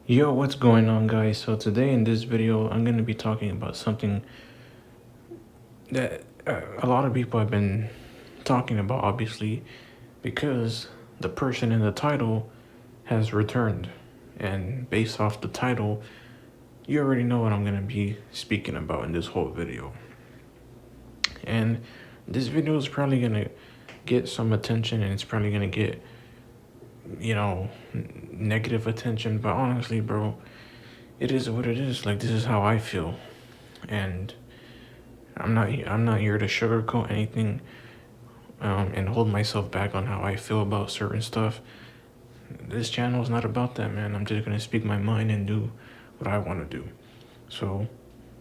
Yo, what's going on, guys? So today in this video, I'm going to be talking about something that a lot of people have been talking about, obviously, because the person in the title has returned. And based off the title, you already know what I'm going to be speaking about in this whole video. And this video is probably going to get some attention, and it's probably going to get, negative attention. But honestly, bro, it is what it is. Like, this is how I feel. And I'm not here to sugarcoat anything, and hold myself back on how I feel about certain stuff. This channel is not about that, man. I'm just gonna speak my mind and do what I want to do. So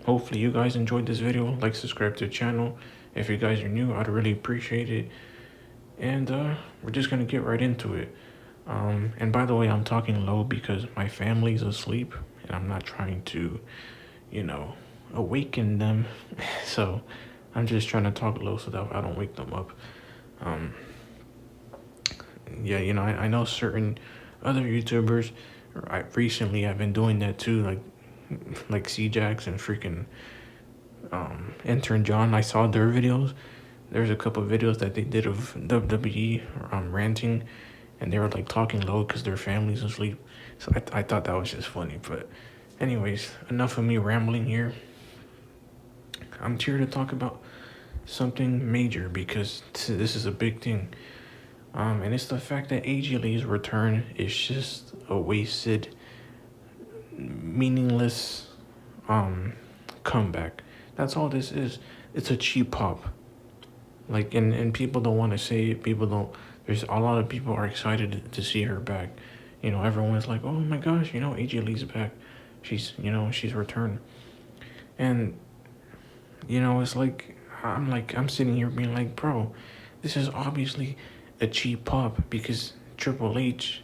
hopefully you guys enjoyed this video. Like, subscribe to the channel. If you guys are new, I'd really appreciate it. And we're just gonna get right into it. And by the way, I'm talking low because my family's asleep, and I'm not trying to, you know, awaken them. So I'm just trying to talk low so that I don't wake them up. Um, yeah, I know certain other YouTubers. Recently I've been doing that too, like C-Jax and freaking Intern John. I saw their videos. There's a couple of videos that they did of WWE ranting, and they were like talking low because their family's asleep. So I thought that was just funny. But anyways, enough of me rambling here. I'm here to talk about something major because this is a big thing. And it's the fact that AJ Lee's return is just a wasted, meaningless comeback. That's all this is. It's a cheap pop. Like, and people don't want to say it. People don't. There's a lot of people are excited to see her back. Everyone's like, oh my gosh, AJ Lee's back. She's returned. And it's like I'm sitting here being like, bro, this is obviously a cheap pop because Triple H,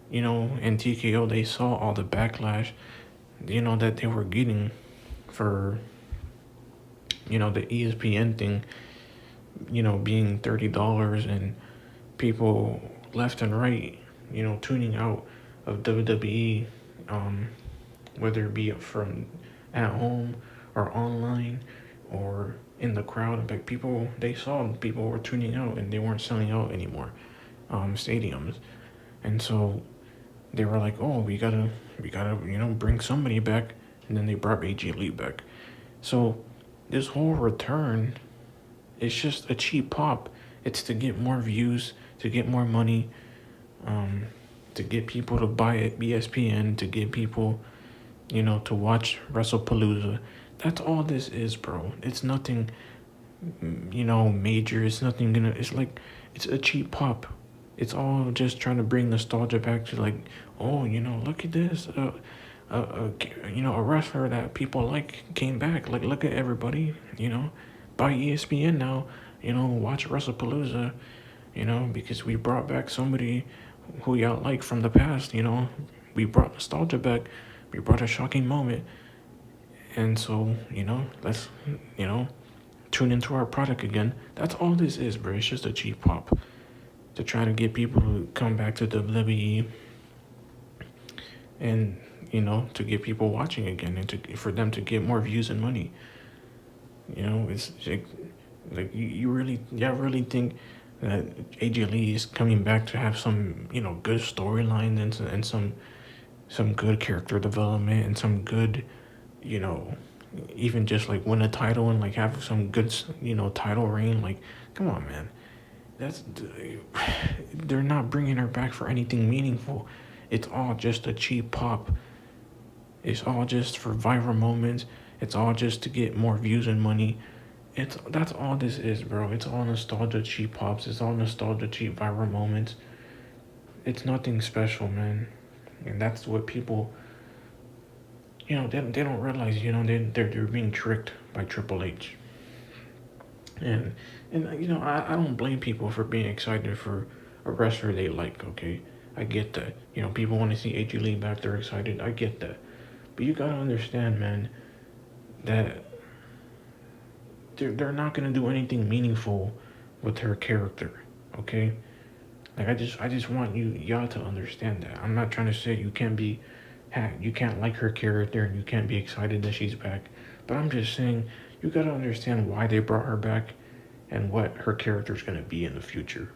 and TKO, they saw all the backlash, that they were getting for, the ESPN thing, being $30, and people left and right, tuning out of WWE, whether it be from at home or online or in the crowd. Like, they saw people were tuning out and they weren't selling out anymore, stadiums. And so they were like, oh, we gotta bring somebody back. And then they brought AJ Lee back. So this whole return is just a cheap pop. It's to get more views, to get more money, um, to get people to buy it, ESPN, to get people, to watch WrestlePalooza. That's all this is, bro. It's nothing, major. It's nothing gonna. It's like, it's a cheap pop. It's all just trying to bring nostalgia back to, like, oh, look at this. A wrestler that people like came back. Like, look at everybody. Buy ESPN now. Watch WrestlePalooza. Because we brought back somebody who y'all like from the past. We brought nostalgia back. We brought a shocking moment. And so, let's, tune into our product again. That's all this is, bro. It's just a cheap pop to try to get people to come back to WWE, and, to get people watching again, and for them to get more views and money. It's like y'all really think that AJ Lee is coming back to have some, good storyline, and some good character development, and some good, you know, even just like win a title and like have some good, title reign. Like, come on, man. That's they're not bringing her back for anything meaningful. It's all just a cheap pop. It's all just for viral moments. It's all just to get more views and money. That's all this is, bro. It's all nostalgia, cheap pops. It's all nostalgia, cheap viral moments. It's nothing special, man. And that's what people, they don't realize, they're being tricked by Triple H. And I don't blame people for being excited for a wrestler they like, okay? I get that. People want to see AJ Lee back, they're excited. I get that. But you gotta understand, man, that they're not gonna do anything meaningful with her character, okay? Like, I just want y'all to understand that. I'm not trying to say you can't be, you can't like her character and you can't be excited that she's back. But I'm just saying, you gotta understand why they brought her back and what her character's gonna be in the future.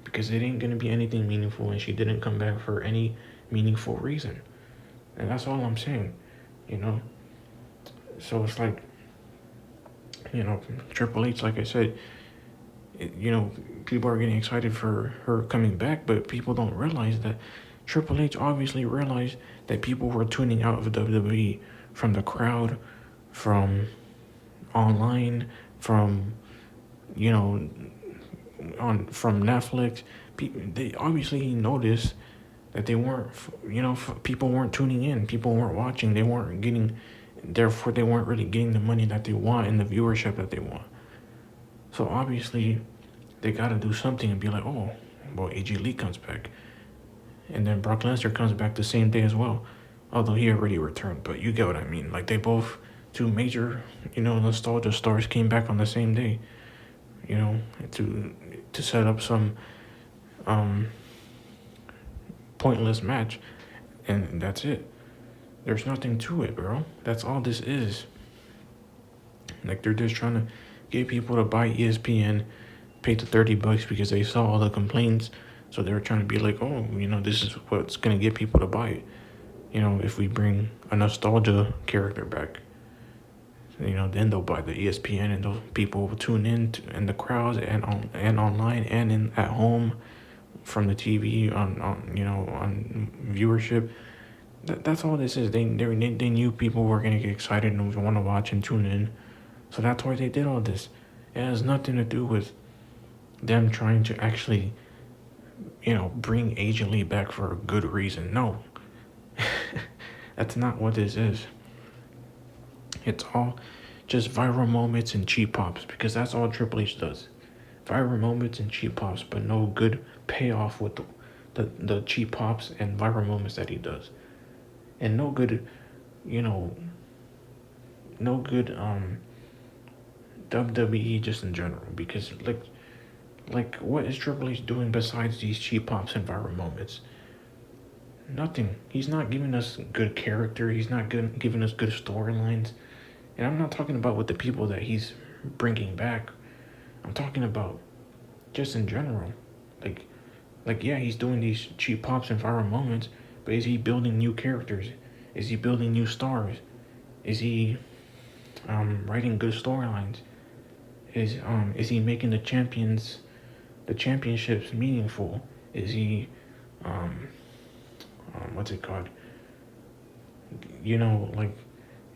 Because it ain't gonna be anything meaningful, and she didn't come back for any meaningful reason. And that's all I'm saying, you know? So it's like, Triple H, like I said, people are getting excited for her coming back, but people don't realize that Triple H obviously realized that people were tuning out of WWE from the crowd, from online, from you know from Netflix. They obviously he noticed that they weren't, people weren't tuning in, people weren't watching, they weren't getting, therefore they weren't really getting the money that they want and the viewership that they want. So obviously they got to do something and be like, oh, well, AJ Lee comes back, and then Brock Lesnar comes back the same day as well, although he already returned. But you get what I mean. Like they both, two major, nostalgia stars came back on the same day, you know, to set up some um pointless match, and that's it. There's nothing to it, bro. That's all this is. Like they're just trying to get people to buy ESPN, pay the $30 because they saw all the complaints. So they're trying to be like, oh, this is what's gonna get people to buy it. If we bring a nostalgia character back, then they'll buy the ESPN, and those people will tune in in the crowds and online and in at home from the TV on viewership. That's all this is. They knew people were gonna get excited and want to watch and tune in, so that's why they did all this. It has nothing to do with them trying to actually, bring Agent Lee back for a good reason. No, that's not what this is. It's all just viral moments and cheap pops, because that's all Triple H does. Viral moments and cheap pops, but no good payoff with the cheap pops and viral moments that he does. And no good, no good WWE just in general, because like what is Triple H doing besides these cheap pops and viral moments? Nothing. He's not giving us good character. He's not giving us good storylines. And I'm not talking about with the people that he's bringing back. I'm talking about just in general. Like yeah, he's doing these cheap pops and viral moments, but is he building new characters? Is he building new stars? Is he writing good storylines? Is he making the championships meaningful? Is he what's it called? Like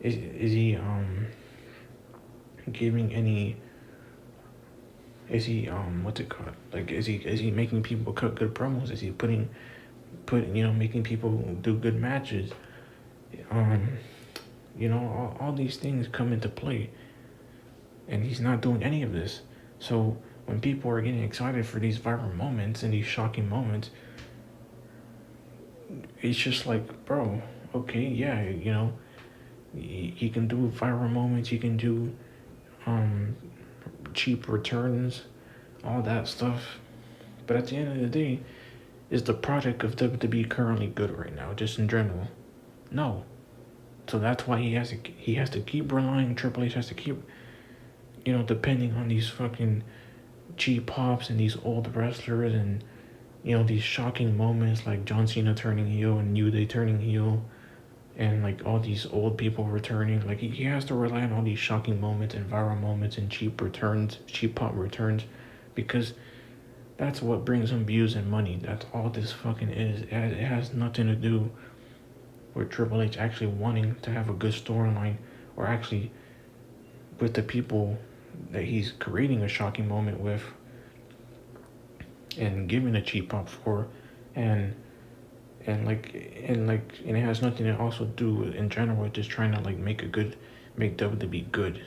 is he giving any? Is he what's it called? Like is he making people cut good promos? Is he making people do good matches? All these things come into play, and he's not doing any of this. So when people are getting excited for these viral moments and these shocking moments, it's just like, bro, okay, yeah, he can do viral moments, he can do cheap returns, all that stuff. But at the end of the day, is the product of WWE currently good right now, just in general? No. So that's why he has to keep relying. Triple H has to keep, depending on these fucking cheap pops and these old wrestlers, and these shocking moments like John Cena turning heel and New Day turning heel, and like all these old people returning. Like he has to rely on all these shocking moments and viral moments and cheap pop returns, because that's what brings him views and money. That's all this fucking is. It has nothing to do with Triple H actually wanting to have a good storyline, or actually with the people that he's creating a shocking moment with and giving a cheap pop for, and it has nothing to also do with, in general, with just trying to make WWE good,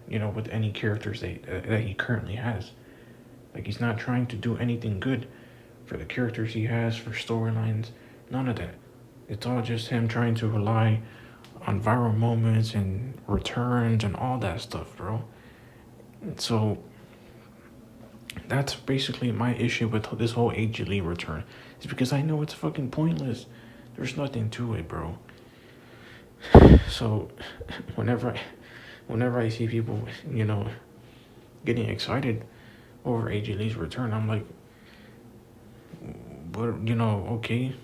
with any characters that he currently has. Like he's not trying to do anything good for the characters he has, for storylines, none of that. It's all just him trying to rely on viral moments and returns and all that stuff, bro. So that's basically my issue with this whole AJ Lee return. Is because I know it's fucking pointless. there's nothing to it, bro. So whenever I, whenever I see people, getting excited over AJ Lee's return, I'm like, but okay,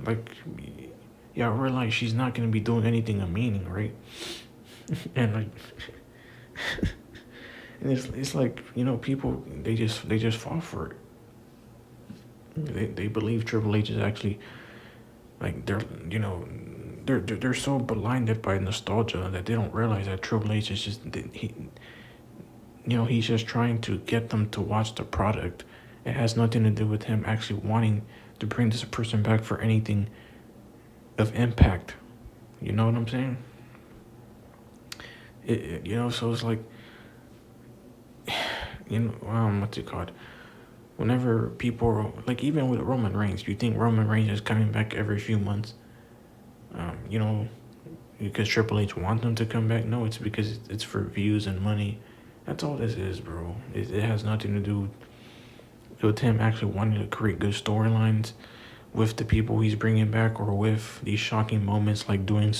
like, yeah, I realize she's not gonna be doing anything of meaning, right? And like, and it's like people they just fall for it. They believe Triple H is actually like they're so blinded by nostalgia that they don't realize that Triple H is just he's just trying to get them to watch the product. It has nothing to do with him actually wanting to bring this person back for anything of impact. You know what I'm saying? So it's like, what's it called? Whenever people, like, even with Roman Reigns, you think Roman Reigns is coming back every few months, because Triple H wants him to come back? No, it's because it's for views and money. That's all this is, bro. It has nothing to do with him actually wanting to create good storylines with the people he's bringing back, or with these shocking moments like doing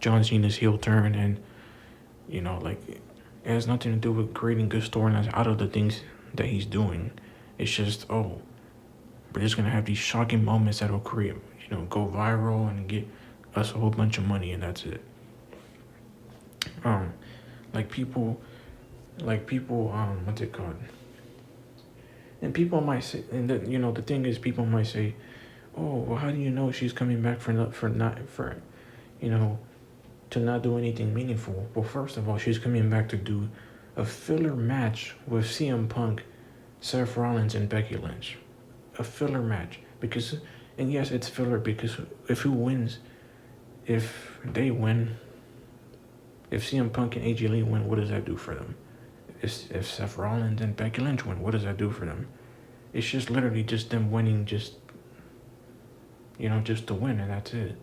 John Cena's heel turn. And like, it has nothing to do with creating good storylines out of the things that he's doing. It's just, we're just gonna have these shocking moments that'll create, go viral and get us a whole bunch of money, and that's it. Like people, what's it called? And people might say, and the thing is, people might say, oh, well, how do you know she's coming back to not do anything meaningful? Well, first of all, she's coming back to do a filler match with CM Punk, Seth Rollins, and Becky Lynch. A filler match. And yes, it's filler because if they win, if CM Punk and AJ Lee win, what does that do for them? If Seth Rollins and Becky Lynch win, what does that do for them? It's just literally just them winning, just to win, and that's it.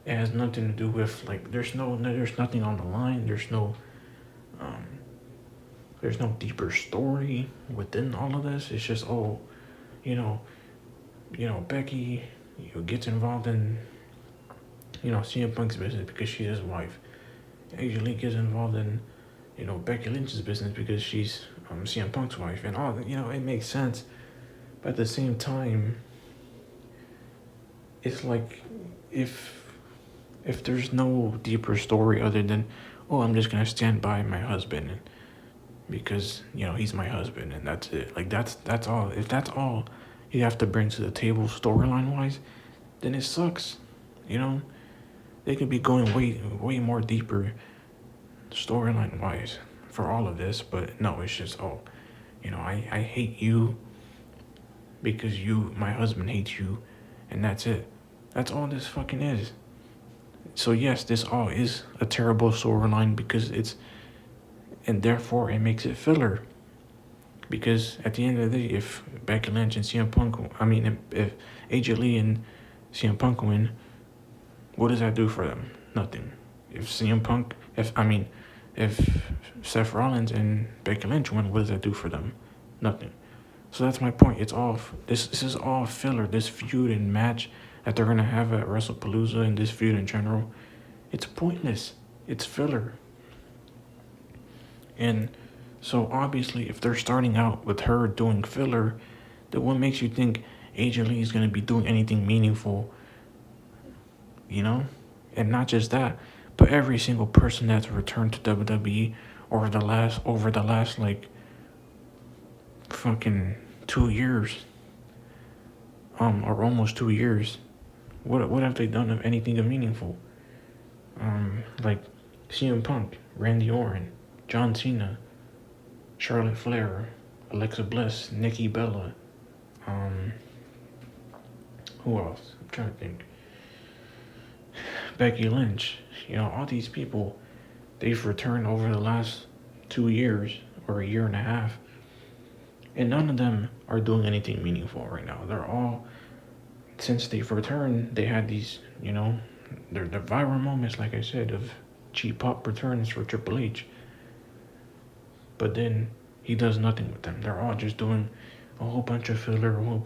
It has nothing to do with, like, there's nothing on the line. There's no deeper story within all of this. It's just, Becky gets involved in CM Punk's business because she's his wife. AJ Lee gets involved in Becky Lynch's business because she's CM Punk's wife, and all it makes sense. But at the same time, it's like, if there's no deeper story other than, I'm just gonna stand by my husband because he's my husband, and that's it. Like, that's all. If that's all you have to bring to the table storyline wise, then it sucks. They could be going way more deeper storyline wise for all of this, but no, it's just, I hate you because my husband hates you, and that's it. That's all this fucking is. So yes, this all is a terrible storyline and therefore it makes it filler. Because at the end of the day, if Becky Lynch and CM Punk, if AJ Lee and CM Punk win, what does that do for them? Nothing. If Seth Rollins and Becky Lynch win, what does that do for them? Nothing. So that's my point. It's all this is all filler. This feud and match that they're gonna have at WrestlePalooza, and this feud in general, it's pointless. It's filler. And so obviously, if they're starting out with her doing filler, then what makes you think AJ Lee is gonna be doing anything meaningful? And not just that, but every single person that's returned to WWE over the last like fucking 2 years, or almost 2 years, what have they done of anything of meaningful? Like CM Punk, Randy Orton, John Cena, Charlotte Flair, Alexa Bliss, Nikki Bella, who else? I'm trying to think. Becky Lynch, all these people, they've returned over the last 2 years or a year and a half, and none of them are doing anything meaningful right now. They're all, since they've returned, they had these, they're the viral moments, like I said, of cheap pop returns for Triple H. But then he does nothing with them. They're all just doing either a whole bunch of filler or a whole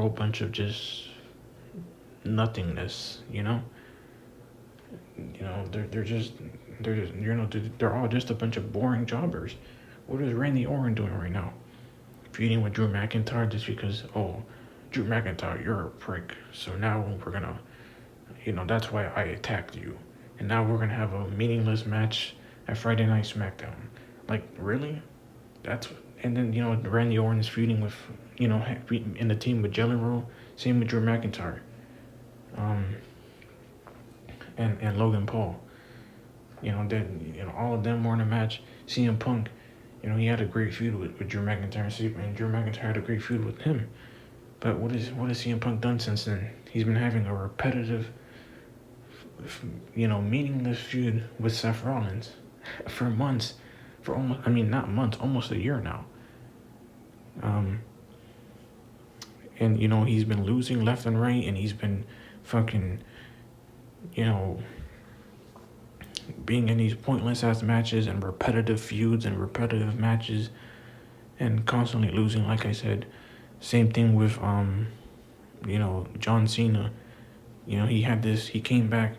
bunch of just nothingness. They're all just a bunch of boring jobbers. What is Randy Orton doing right now? Feuding with Drew McIntyre just because, oh, Drew McIntyre, you're a prick. So now we're gonna, that's why I attacked you. And now we're gonna have a meaningless match at Friday Night SmackDown. Like, really? That's and then Randy Orton is feuding with, in the team with Jelly Roll. Same with Drew McIntyre, and Logan Paul. All of them were in a match. CM Punk, he had a great feud with Drew McIntyre, and Drew McIntyre had a great feud with him. But what has CM Punk done since then? He's been having a repetitive, meaningless feud with Seth Rollins for months, not months, almost a year now. And he's been losing left and right, and he's been fucking, being in these pointless ass matches and repetitive feuds and repetitive matches, and constantly losing. Like I said, same thing with John Cena. He came back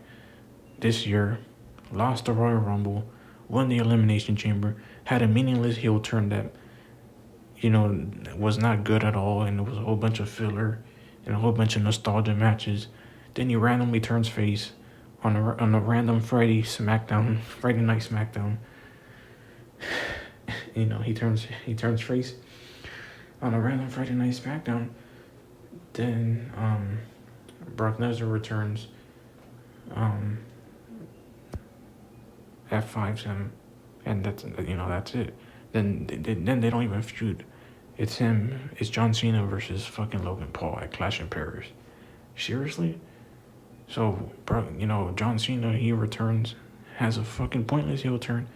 this year, lost the Royal Rumble, won the Elimination Chamber, had a meaningless heel turn that was not good at all, and it was a whole bunch of filler and a whole bunch of nostalgia matches. Then he randomly turns face on a random Friday Night SmackDown. he turns face on a random Friday Night SmackDown. Then Brock Lesnar returns, F5s him, and that's it. Then they don't even feud. It's John Cena versus fucking Logan Paul at Clash in Paris. Seriously? So, John Cena, he returns, has a fucking pointless heel turn,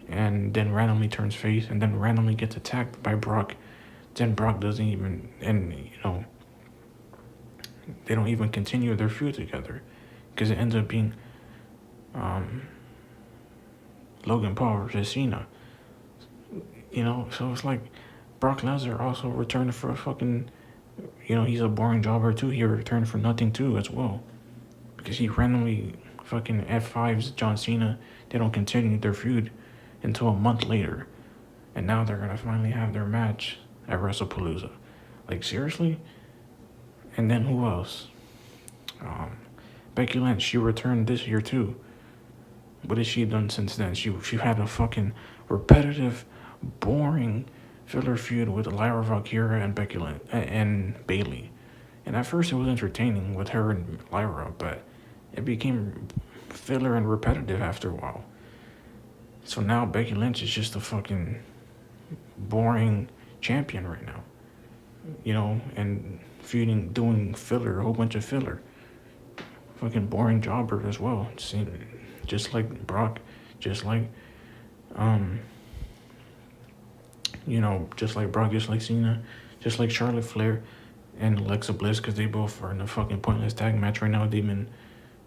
and then randomly turns face, and then randomly gets attacked by Brock. Then Brock doesn't even, they don't even continue their feud together, because it ends up being Logan Paul versus Cena. So it's like Brock Lesnar also returned for a fucking, he's a boring jobber too. He returned for nothing too as well, because he randomly fucking F5s John Cena. They don't continue their feud until a month later, and now they're gonna finally have their match at WrestlePalooza. Like, seriously? And then who else? Becky Lynch, she returned this year too. What has she done since then? She had a fucking repetitive, boring filler feud with Lyra Valkyria and Becky Lynch and Bayley. And at first it was entertaining with her and Lyra, but it became filler and repetitive after a while. So now Becky Lynch is just a fucking boring champion right now. And feuding, doing filler, a whole bunch of filler. Fucking boring jobber as well. Just like Brock, just like just like Brock, just like Cena, just like Charlotte Flair and Alexa Bliss, because they both are in a fucking pointless tag match right now. They've been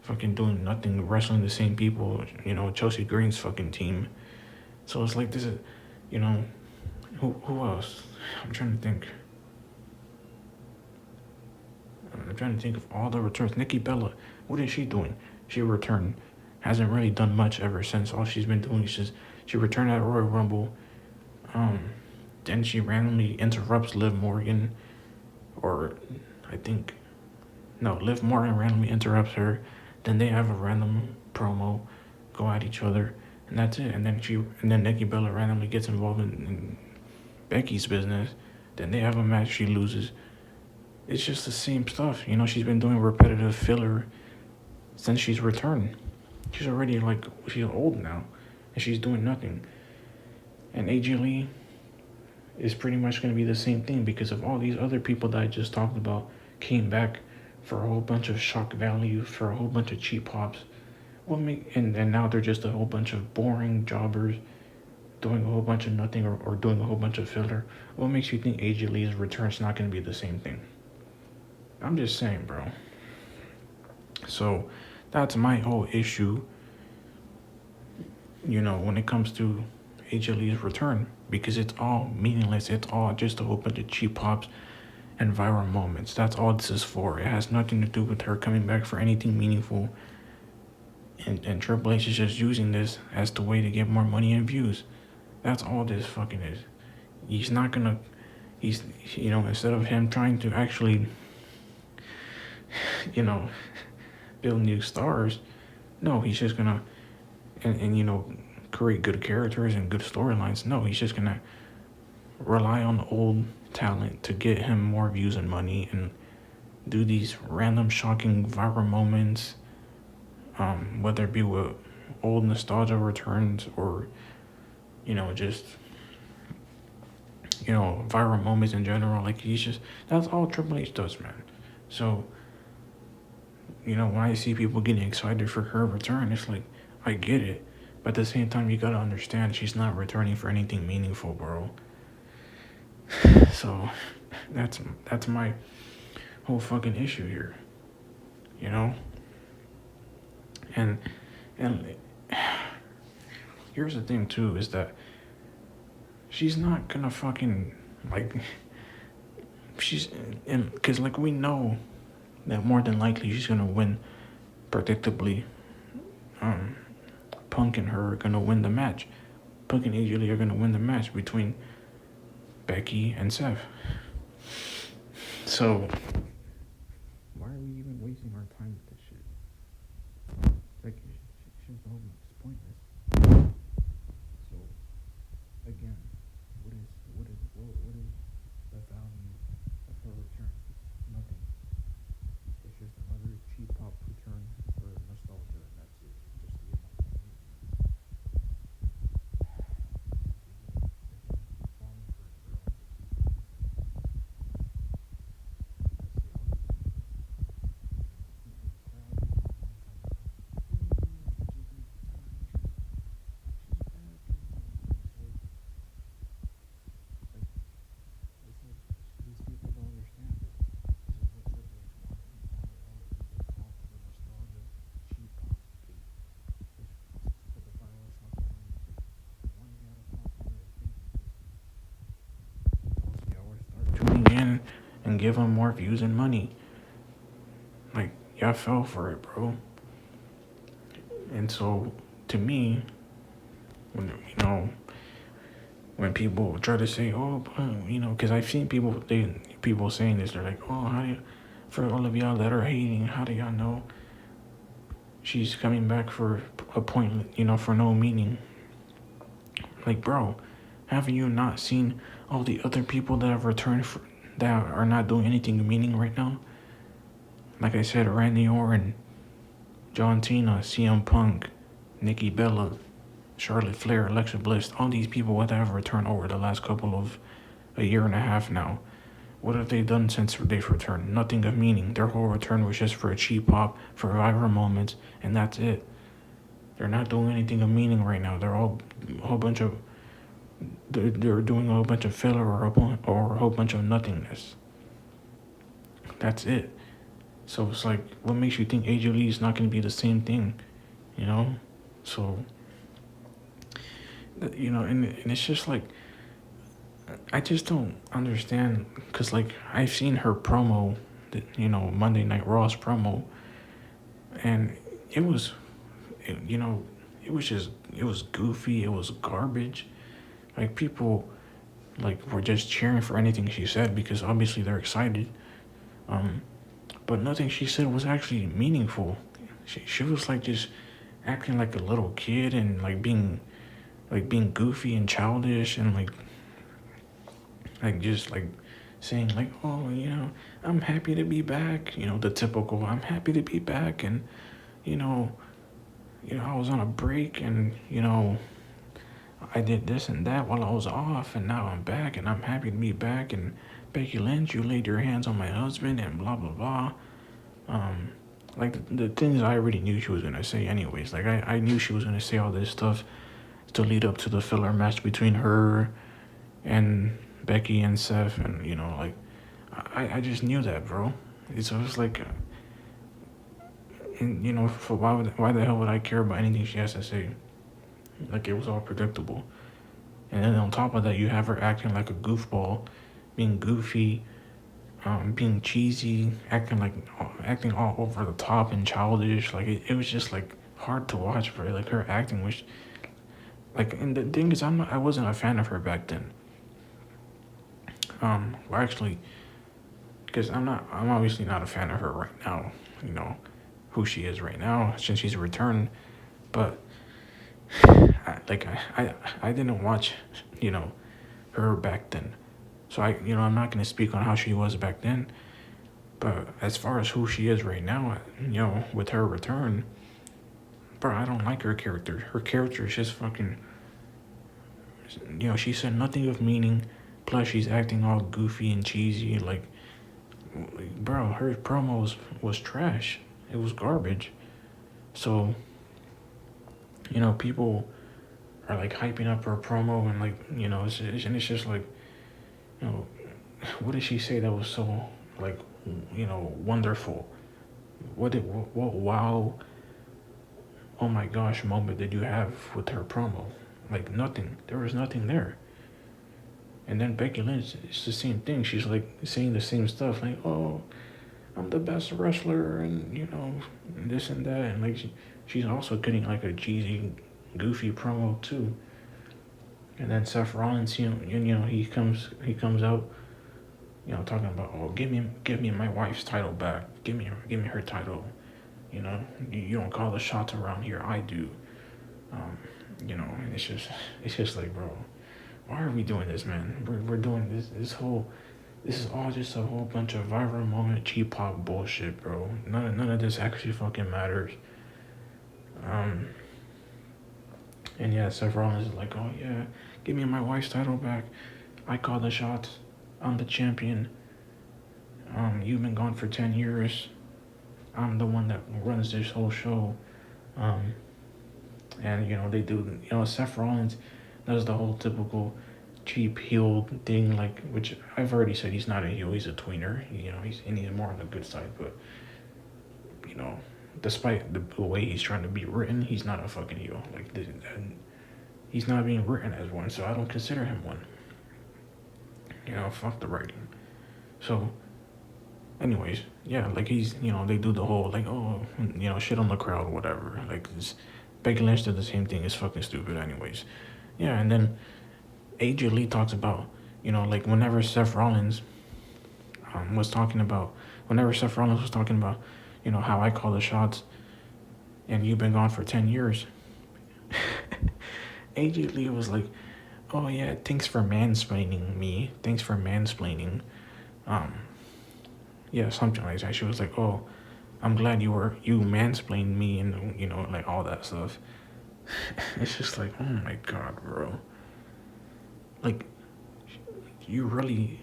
fucking doing nothing, wrestling the same people, Chelsea Green's fucking team. So it's like, this is, who else? I'm trying to think of all the returns. Nikki Bella, what is she doing? She returned. Hasn't really done much ever since. All she's been doing is she returned at Royal Rumble. Then she randomly interrupts Liv Morgan, Liv Morgan randomly interrupts her. Then they have a random promo, go at each other, and that's it. And then Nikki Bella randomly gets involved in Becky's business. Then they have a match, she loses. It's just the same stuff. She's been doing repetitive filler since she's returned. She's already she's old now, and she's doing nothing. And AJ Lee is pretty much going to be the same thing, because of all these other people that I just talked about came back for a whole bunch of shock value, for a whole bunch of cheap pops. And now they're just a whole bunch of boring jobbers doing a whole bunch of nothing, or doing a whole bunch of filler. What makes you think AJ Lee's return's not going to be the same thing? I'm just saying, bro. So that's my whole issue, when it comes to AJ Lee's return, because it's all meaningless. It's all just a whole bunch of cheap pops and viral moments. That's all this is for. It has nothing to do with her coming back for anything meaningful. And Triple H is just using this as the way to get more money and views. That's all this fucking is. He's not gonna. He's, instead of him trying to actually, you know, build new stars, no, he's just gonna, and create good characters and good storylines. No, he's just gonna rely on old talent to get him more views and money and do these random shocking viral moments, whether it be with old nostalgia returns or just viral moments in general. Like, that's all Triple H does, man. So when I see people getting excited for her return, it's like, I get it, but at the same time, you gotta understand she's not returning for anything meaningful, bro. So that's my whole fucking issue here, and here's the thing too, is that she's not gonna fucking, like, because like we know that more than likely she's gonna win predictably. Punk and her are gonna win the match. Punk and AJ Lee are gonna win the match between Becky and Seth. So why are we even wasting our time with this shit? Like, the whole is pointless. So again, what is the value of her return? Nothing. It's just another cheap pop return for nostalgia, and that's it. Just to get more money. Falling for it, bro. Tuning in and give them more views and money. Like, y'all fell for it, bro. And so, to me, when people try to say, oh, because I've seen people saying this, they're like, oh, how do you, for all of y'all that are hating, how do y'all know she's coming back for a point, for no meaning? Like, bro, haven't you not seen all the other people that have returned that are not doing anything meaning right now? Like I said, Randy Orton, John Cena, CM Punk, Nikki Bella, Charlotte Flair, Alexa Bliss, all these people that have returned over the last a year and a half now. What have they done since they've returned? Nothing of meaning. Their whole return was just for a cheap pop, for viral moments, and that's it. They're not doing anything of meaning right now. They're all a whole bunch of, they're doing a whole bunch of filler or a whole bunch of nothingness. That's it. So it's like, what makes you think AJ Lee is not going to be the same thing? So, and it's just like, I just don't understand, because like, I've seen her promo, Monday Night Raw's promo, and it was goofy, it was garbage. Like, people were just cheering for anything she said because obviously they're excited. But nothing she said was actually meaningful. She was like just acting like a little kid and being goofy and childish and just saying oh, I'm happy to be back. The typical I'm happy to be back, and I was on a break and I did this and that while I was off, and now I'm back and I'm happy to be back. And Becky Lynch, you laid your hands on my husband and blah blah blah. The things I already knew she was gonna say anyways. I knew she was gonna say all this stuff to lead up to the filler match between her and Becky and Seth, and I just knew that, bro. So it's like, for why the hell would I care about anything she has to say? Like, it was all predictable. And then on top of that, you have her acting like a goofball, being goofy, being cheesy, acting all over the top and childish. Like it was just like hard to watch, bro. Like her acting was like, and the thing is, I wasn't a fan of her back then. Well, actually, because I'm obviously not a fan of her right now. You know, who she is right now since she's returned, but I didn't watch, you know, her back then. So I'm not gonna speak on how she was back then. But as far as who she is right now, with her return, bro, I don't like her character. Her character is just fucking, she said nothing of meaning. Plus, she's acting all goofy and cheesy. Like, bro, her promos was trash. It was garbage. So, people are like hyping up her promo and like, and it's just like, you know, what did she say that was so like, wonderful? What wow, oh my gosh moment did you have with her promo? Like nothing. There was nothing there. And then Becky Lynch, it's the same thing. She's like saying the same stuff, like, "Oh, I'm the best wrestler," and this and that, and like she's also getting like a cheesy, goofy promo too. And then Seth Rollins, he comes out, talking about, "Oh, give me my wife's title back. Give me her title. You don't call the shots around here. I do." Um, and it's just like, bro, why are we doing this, man? We're doing this is all just a whole bunch of viral moment cheap pop bullshit, bro. None of this actually fucking matters. Um, and yeah, Seth Rollins is like, "Oh yeah, give me my wife's title back. I call the shots. I'm the champion. You've been gone for 10 years. I'm the one that runs this whole show." Um, and they do. Seth Rollins does the whole typical cheap heel thing, like, which I've already said he's not a heel, he's a tweener. He's more on the good side, but you know, despite the way he's trying to be written, he's not a fucking heel. Like, he's not being written as one, so I don't consider him one. Fuck the writing. So, anyways, yeah, like they do the whole like, oh, shit on the crowd, whatever. Like, Becky Lynch did the same thing. It's fucking stupid, anyways. Yeah, and then AJ Lee talks about, like whenever Seth Rollins was talking about, how I call the shots and you've been gone for 10 years. AJ Lee was like, "Oh yeah, thanks for mansplaining me. Thanks for mansplaining." Yeah, something like that. She was like, "Oh, I'm glad you mansplained me," and like all that stuff. It's just like, oh my god, bro. Like, you really,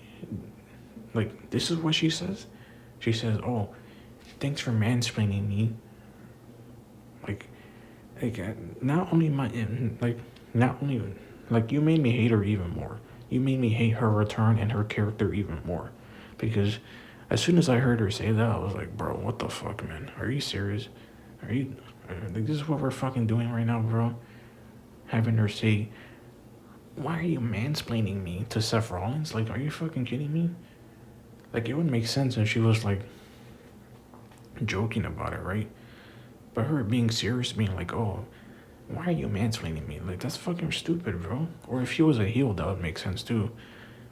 like, this is what she says? She says, "Oh, thanks for mansplaining me." Like, not only you made me hate her even more. You made me hate her return and her character even more. Because as soon as I heard her say that, I was like, bro, what the fuck, man? Are you serious? Like, this is what we're fucking doing right now, bro? Having her say, "Why are you mansplaining me?" to Seth Rollins? Like, are you fucking kidding me? Like, it would make sense if she was, like, joking about it, right? But her being serious, being like, "Oh, why are you mansplaining me?" Like, that's fucking stupid, bro. Or if she was a heel, that would make sense, too.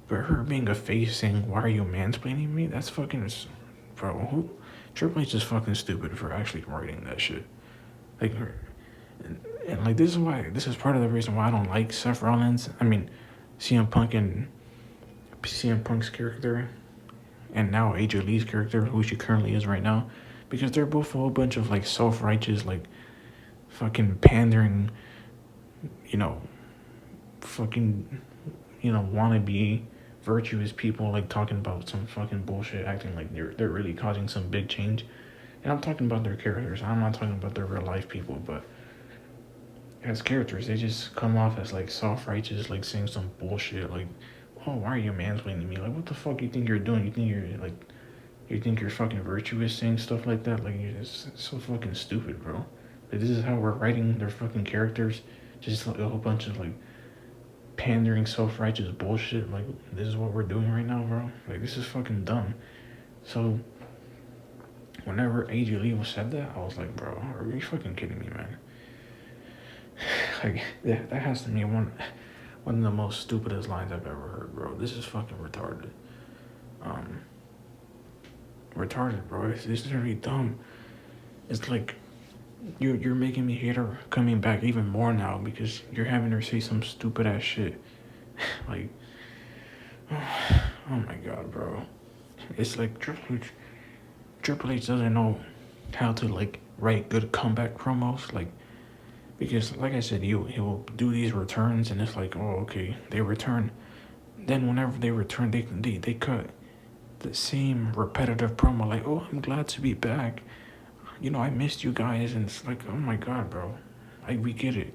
But her being a face saying, "Why are you mansplaining me?" That's fucking, bro, Triple H is fucking stupid for actually writing that shit. Like, and like, this is part of the reason why I don't like Seth Rollins. I mean, CM Punk's character, and now AJ Lee's character, who she currently is right now, because they're both a whole bunch of like self-righteous, like fucking pandering, fucking, wannabe virtuous people, like talking about some fucking bullshit, acting like they're really causing some big change. And I'm talking about their characters. I'm not talking about their real life people, but as characters, they just come off as like self-righteous, like saying some bullshit, like, "Oh, why are you mansplaining me?" Like, what the fuck you think you're doing? You think you're fucking virtuous saying stuff like that? Like, you're just so fucking stupid, bro. Like, this is how we're writing their fucking characters, just like a whole bunch of like pandering self-righteous bullshit. Like, this is what we're doing right now, bro. Like, this is fucking dumb. So whenever AJ Lee said that, I was like, bro, are you fucking kidding me, man? Like that has to be one of the most stupidest lines I've ever heard, bro. This is fucking retarded. Um, retarded, bro. It's really dumb. It's like you're making me hate her coming back even more now because you're having her say some stupid ass shit. Like, oh my god, bro. It's like Triple H doesn't know how to like write good comeback promos, like because like I said, he'll do these returns and it's like, oh okay, they return. Then whenever they return, they cut the same repetitive promo, like, oh, I'm glad to be back. You know, I missed you guys, and it's like, oh my god, bro, like we get it.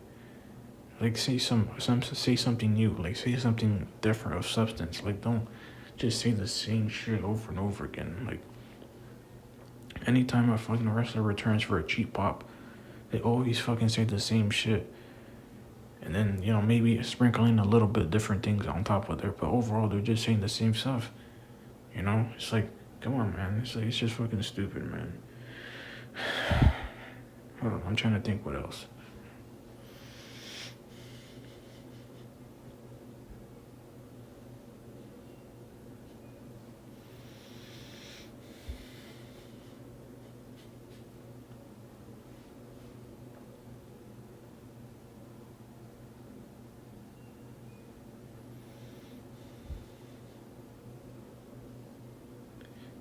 Like say something new, like say something different of substance. Like don't just say the same shit over and over again. Like anytime a fucking wrestler returns for a cheap pop, they always fucking say the same shit. And then, you know, maybe sprinkling a little bit different things on top of there, but overall they're just saying the same stuff. You know? It's like, come on, man. It's like it's just fucking stupid, man. Hold on, I'm trying to think what else.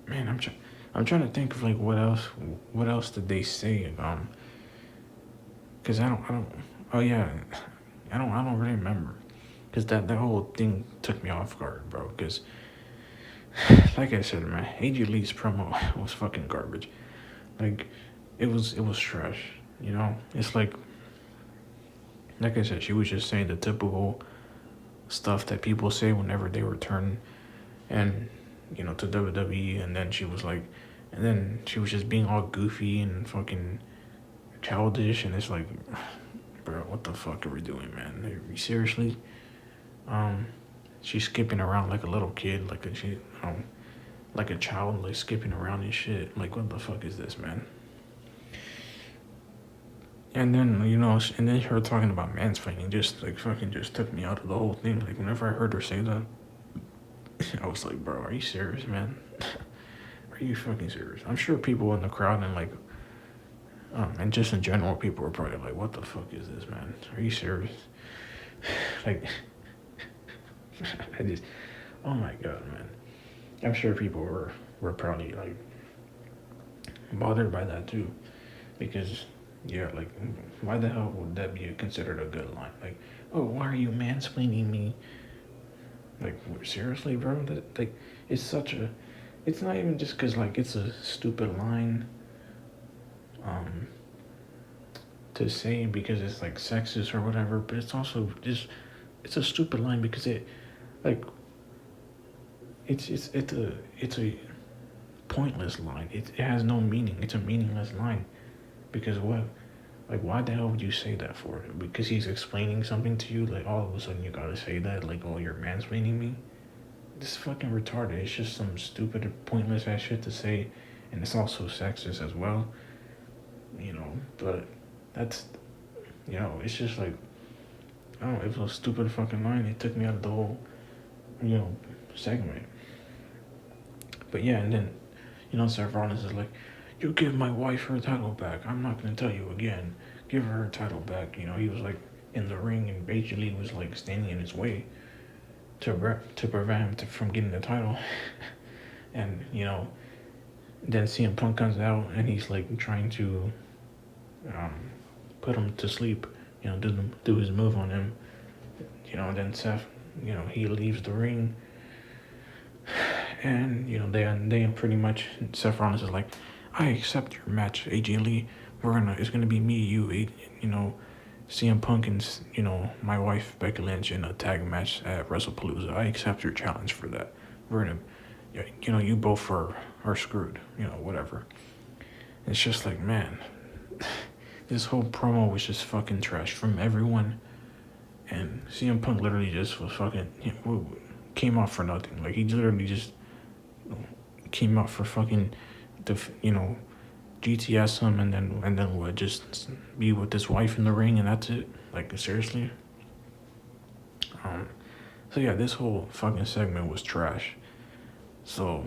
Man, I'm trying to think of like what else did they say? Cause I don't oh yeah, I don't really remember. Cause that whole thing took me off guard, bro. Cause like I said, man, AJ Lee's promo was fucking garbage. Like it was trash. You know, it's like I said, she was just saying the typical stuff that people say whenever they return, and you know to WWE, and then she was like, and then she was just being all goofy and fucking childish, and it's like, bro, what the fuck are we doing, man? Are you seriously? Um, she's skipping around like a little kid, like a child, like skipping around and shit. Like, what the fuck is this, man? And then and then her talking about mansplaining just like fucking just took me out of the whole thing. Like whenever I heard her say that, I was like, bro, are you serious, man? Are you fucking serious? I'm sure people in the crowd and like, and just in general, people were probably like, what the fuck is this, man? Are you serious? Like, I just, oh my god, man. I'm sure people were probably like bothered by that too, because yeah, like why the hell would that be considered a good line? Like, oh, why are you mansplaining me? Like seriously, bro? That like it's such a. It's not even just because like it's a stupid line. Um, to say because it's like sexist or whatever, but it's also just it's a stupid line because it like it's a pointless line. It has no meaning. It's a meaningless line because what like why the hell would you say that for? Because he's explaining something to you. Like all of a sudden you gotta say that like oh you're mansplaining me. This is fucking retarded. It's just some stupid pointless ass shit to say, and it's also sexist as well. You know, but that's it's just like I don't know, it was a stupid fucking line. It took me out of the whole segment. But yeah, and then Seth Rollins is like, you give my wife her title back. I'm not gonna tell you again. Give her title back. He was like in the ring and basically was like standing in his way to prevent him from getting the title. And then CM Punk comes out and he's like trying to put him to sleep. Do his move on him. And then Seth, he leaves the ring. And they pretty much Seth Rollins is like, I accept your match, AJ Lee. It's gonna be me, you, CM Punk and my wife Becky Lynch in a tag match at WrestlePalooza. I accept your challenge for that. We're gonna, you both are screwed. Whatever. It's just like, man, this whole promo was just fucking trash from everyone, and CM Punk literally just was fucking came off for nothing. Like he literally just came out for fucking the GTS him, and then what? Just be with his wife in the ring, and that's it. Like, seriously. So yeah, this whole fucking segment was trash. So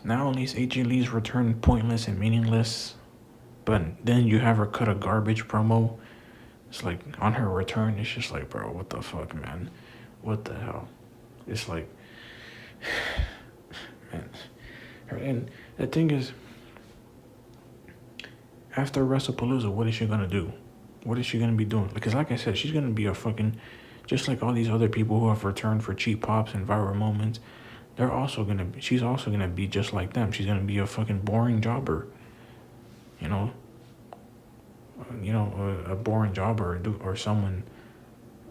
not only is AJ Lee's return pointless and meaningless, but then you have her cut a garbage promo. It's like on her return, it's just like, bro, what the fuck, man? What the hell? It's like, man. And the thing is, after WrestlePalooza, what is she gonna do? What is she gonna be doing? Because like I said, she's gonna be a fucking, just like all these other people who have returned for cheap pops and viral moments. She's also gonna be just like them. She's gonna be a fucking boring jobber. You know, a boring jobber or someone.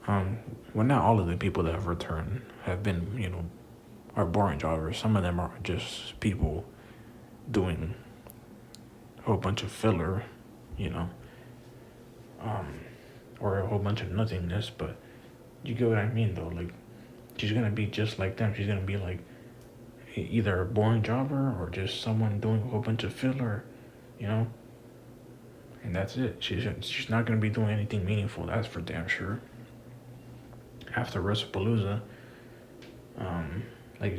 Well, not all of the people that have returned have been, are boring jobbers. Some of them are just people doing a whole bunch of filler, you know, or a whole bunch of nothingness. But you get what I mean, though. Like, she's gonna be just like them. She's gonna be like either a boring jobber or just someone doing a whole bunch of filler, and that's it. She's not gonna be doing anything meaningful. That's for damn sure. After WrestlePalooza, like,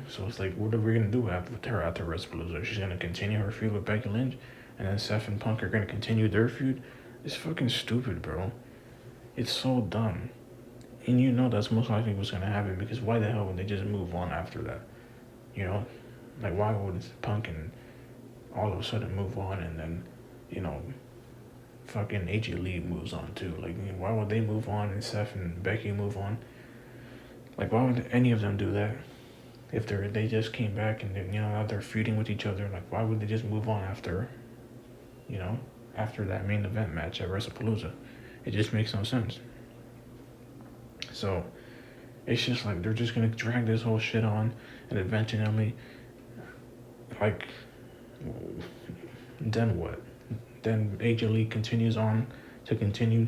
so it's like, what are we gonna do with her after WrestlePalooza? She's gonna continue her feud with Becky Lynch, and then Seth and Punk are gonna continue their feud. It's fucking stupid, bro. It's so dumb, and that's most likely what's gonna happen, because why the hell would they just move on after that? Like, why would Punk and all of a sudden move on, and then fucking AJ Lee moves on too? Like, why would they move on and Seth and Becky move on? Like, why would any of them do that? If they just came back and now they're feuding with each other, like, why would they just move on after that main event match at WrestlePalooza? It just makes no sense. So it's just like they're just gonna drag this whole shit on, and eventually, like, then what? Then AJ Lee continues on to continue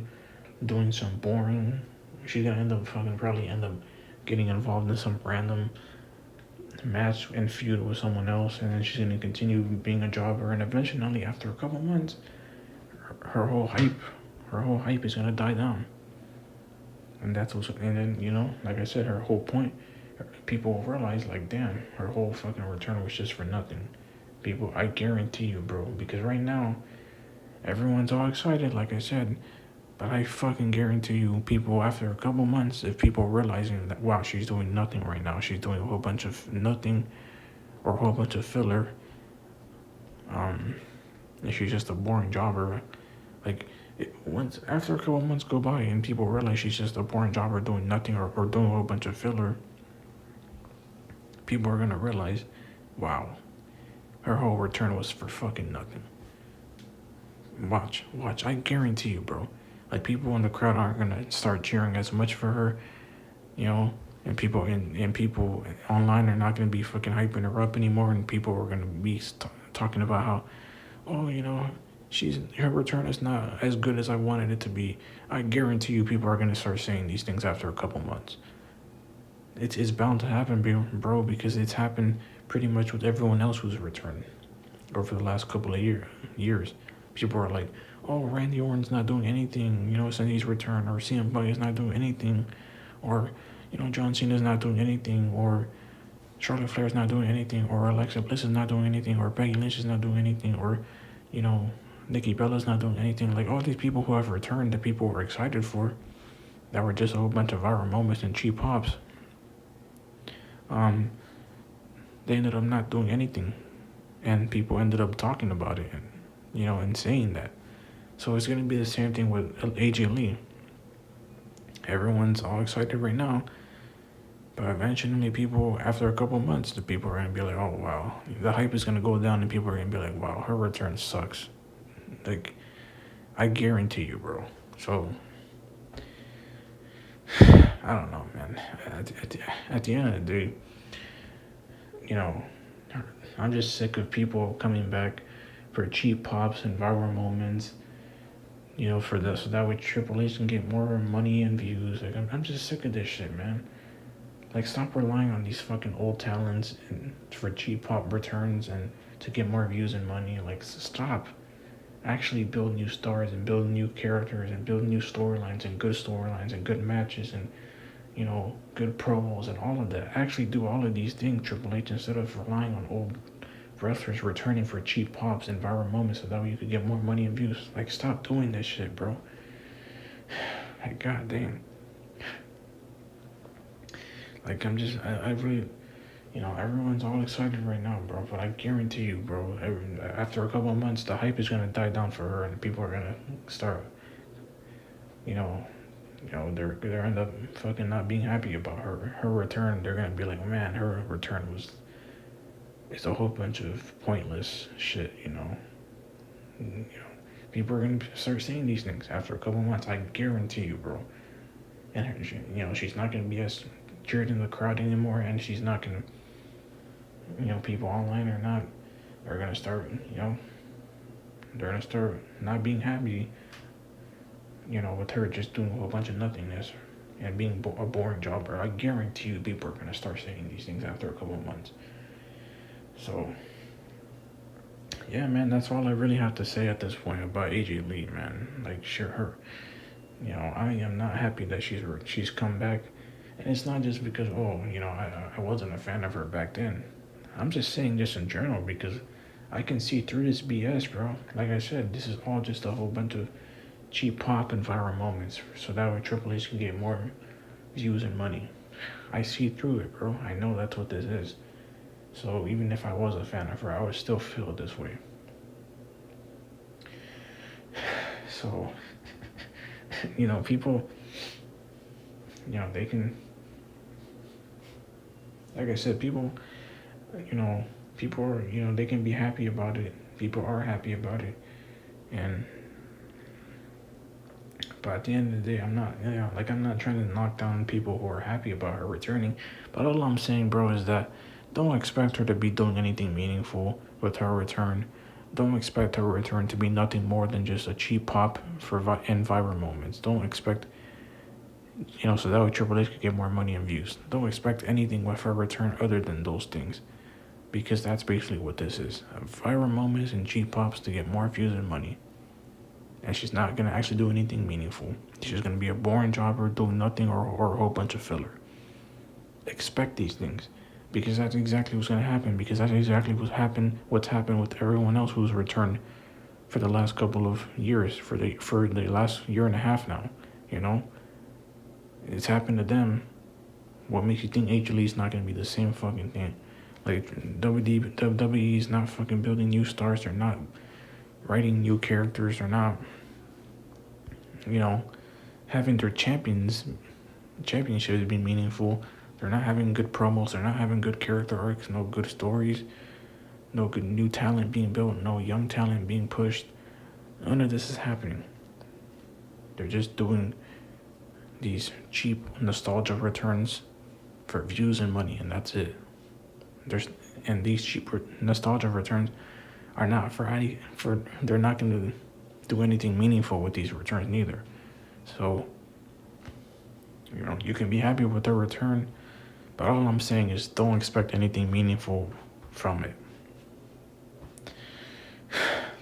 doing some boring. She's gonna probably end up getting involved in some random match and feud with someone else, and then she's gonna continue being a jobber, and eventually, after a couple months, her whole hype is gonna die down. And then, like I said, her whole point, people will realize, like, damn, her whole fucking return was just for nothing. People, I guarantee you, bro, because right now, everyone's all excited, like I said, but I fucking guarantee you, people, after a couple months, if people are realizing that, wow, she's doing nothing right now, she's doing a whole bunch of nothing, or a whole bunch of filler, and she's just a boring jobber, like, once after a couple months go by and people realize she's just a boring jobber doing nothing, or doing a whole bunch of filler, people are gonna realize, wow, her whole return was for fucking nothing. Watch, I guarantee you, bro. Like, people in the crowd aren't gonna start cheering as much for her, and people online are not gonna be fucking hyping her up anymore, and people are gonna be talking about how, oh, her return is not as good as I wanted it to be. I guarantee you, people are gonna start saying these things after a couple months. It's bound to happen, bro, because it's happened pretty much with everyone else who's returned over the last couple of years. People are like, oh, Randy Orton's not doing anything, since he's returned, or CM Punk is not doing anything, or, John Cena's not doing anything, or Charlotte Flair's not doing anything, or Alexa Bliss is not doing anything, or Becky Lynch is not doing anything, or, Nikki Bella's not doing anything. Like, all these people who have returned that people were excited for, that were just a whole bunch of viral moments and cheap pops, they ended up not doing anything, and people ended up talking about it, and saying that. So it's gonna be the same thing with AJ Lee. Everyone's all excited right now, but eventually, people, after a couple months, the people are gonna be like, oh wow, the hype is gonna go down, and people are gonna be like, wow, her return sucks. Like, I guarantee you, bro. So I don't know, man. At the end of the day, I'm just sick of people coming back for cheap pops and viral moments, for this, so that way Triple H can get more money and views. Like, I'm just sick of this shit, man. Like, stop relying on these fucking old talents and for cheap pop returns and to get more views and money. Like, stop. Actually build new stars and build new characters and build new storylines and good matches and, good promos and all of that. Actually do all of these things, Triple H, instead of relying on old wrestlers returning for cheap pops and viral moments so that way you could get more money and views. Like, stop doing this shit, bro. Like, goddamn. Like, I really, everyone's all excited right now, bro. But I guarantee you, bro, after a couple of months, the hype is gonna die down for her, and people are gonna start, you know, they're end up fucking not being happy about her return. They're gonna be like, man, her return it's a whole bunch of pointless shit, People are gonna start saying these things after a couple of months. I guarantee you, bro. And she's not gonna be as cheered in the crowd anymore, and she's not gonna, people online are gonna start, they're gonna start not being happy, with her just doing a whole bunch of nothingness and being a boring jobber. I guarantee you, people are gonna start saying these things after a couple of months. So, yeah, man, that's all I really have to say at this point about AJ Lee, man. Like, sure, her, I am not happy that she's come back, and it's not just because I wasn't a fan of her back then. I'm just saying this in general because I can see through this BS, bro. Like I said, this is all just a whole bunch of cheap pop and viral moments, so that way Triple H can get more views and money. I see through it, bro. I know that's what this is. So even if I was a fan of her, I would still feel this way. So, people, they can, like I said, people are, they can be happy about it. People are happy about it. But at the end of the day, I'm not trying to knock down people who are happy about her returning. But all I'm saying, bro, is that don't expect her to be doing anything meaningful with her return. Don't expect her return to be nothing more than just a cheap pop and viral moments. Don't expect, so that way Triple H could get more money and views. Don't expect anything with her return other than those things. Because that's basically what this is. Viral moments and cheap pops to get more views and money. And she's not going to actually do anything meaningful. She's going to be a boring jobber doing nothing or a whole bunch of filler. Expect these things. Because that's exactly what's going to happen. Because that's exactly what's happened with everyone else who's returned for the last couple of years, for the last year and a half now. It's happened to them. What makes you think AJ Lee's not going to be the same fucking thing? Like, WWE is not fucking building new stars. They're not writing new characters. They're not, having their championships be meaningful. They're not having good promos. They're not having good character arcs. No good stories. No good new talent being built. No young talent being pushed. None of this is happening. They're just doing these cheap nostalgia returns for views and money, and that's it. And these cheap nostalgia returns are not they're not going to do anything meaningful with these returns neither. So, you can be happy with their return, but all I'm saying is don't expect anything meaningful from it.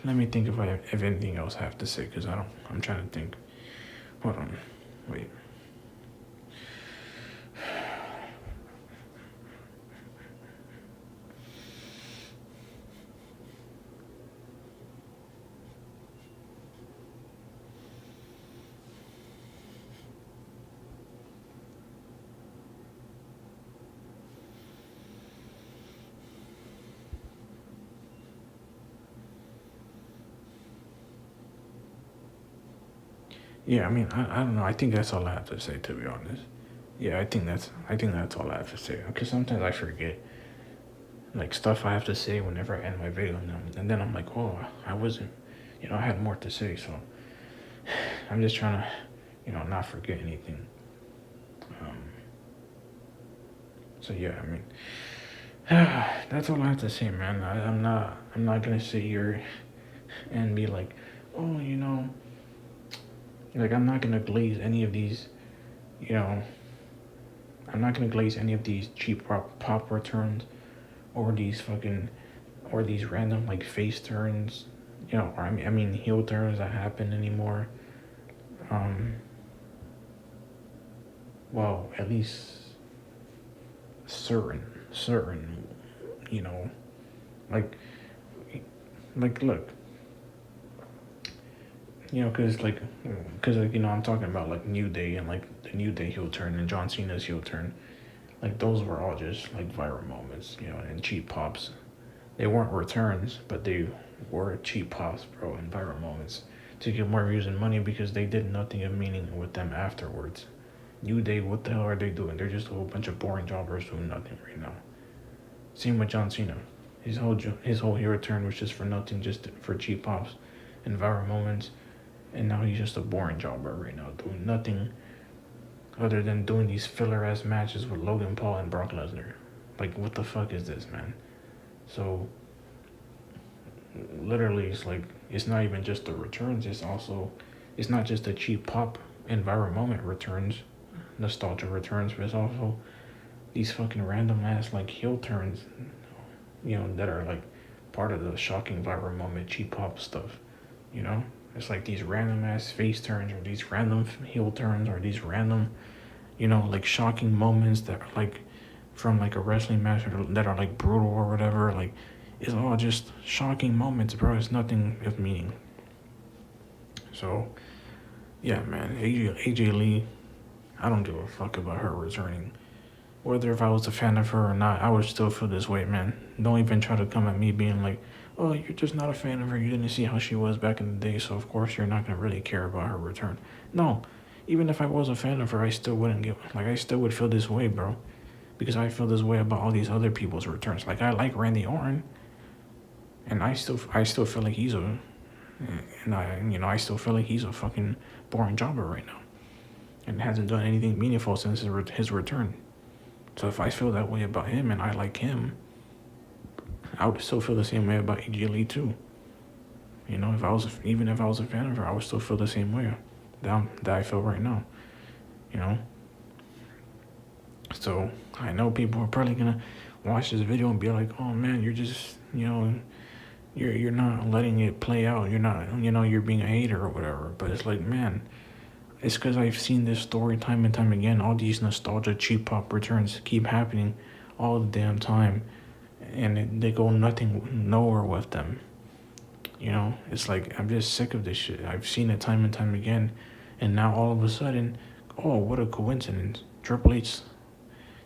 Let me think if I have anything else I have to say, because I'm trying to think. Hold on. Wait. Yeah, I mean, I don't know. I think that's all I have to say, to be honest. Yeah, I think that's all I have to say. Because sometimes I forget, like, stuff I have to say whenever I end my video, and then I'm like, oh, I wasn't, I had more to say. So I'm just trying to, not forget anything. So yeah, I mean, that's all I have to say, man. I'm not gonna sit here and be like, oh, like, I'm not gonna glaze any of these, I'm not gonna glaze any of these cheap pop returns or these random like face turns, or I mean heel turns that happen anymore. Um, well, at least certain, you know, like look, because I'm talking about like New Day and like the New Day heel turn and John Cena's heel turn. Like those were all just like viral moments, and cheap pops. They weren't returns, but they were cheap pops, bro, and viral moments to get more views and money because they did nothing of meaning with them afterwards. New Day, what the hell are they doing? They're just a whole bunch of boring jobbers doing nothing right now. Same with John Cena. His whole heel turn was just for nothing, just for cheap pops and viral moments, and now he's just a boring jobber right now, doing nothing other than doing these filler ass matches with Logan Paul and Brock Lesnar. Like, what the fuck is this, man? So, literally, it's like, it's not even just the returns, it's not just the cheap pop and viral moment returns, nostalgia returns, but it's also these fucking random ass, like, heel turns, that are, like, part of the shocking viral moment cheap pop stuff, you know? It's like these random ass face turns or these random heel turns or these random, like shocking moments that are like from like a wrestling match that are like brutal or whatever. Like it's all just shocking moments, bro. It's nothing of meaning. So yeah, man, AJ Lee, I don't give a fuck about her returning. Whether if I was a fan of her or not, I would still feel this way, man. Don't even try to come at me being like, oh, you're just not a fan of her. You didn't see how she was back in the day, so of course you're not going to really care about her return. No, even if I was a fan of her, I still wouldn't I still would feel this way, bro. Because I feel this way about all these other people's returns. Like, I like Randy Orton, and I still feel like I still feel like he's a fucking boring jobber right now. And hasn't done anything meaningful since his return. So if I feel that way about him and I like him, I would still feel the same way about AJ Lee too. Even if I was a fan of her, I would still feel the same way that I feel right now. So I know people are probably gonna watch this video and be like, "Oh man, you're just you're not letting it play out. You're not you're being a hater or whatever." But it's like, man, it's because I've seen this story time and time again. All these nostalgia cheap pop returns keep happening all the damn time, and they go nowhere with them. It's like, I'm just sick of this shit. I've seen it time and time again, and now all of a sudden, oh, what a coincidence. Triple H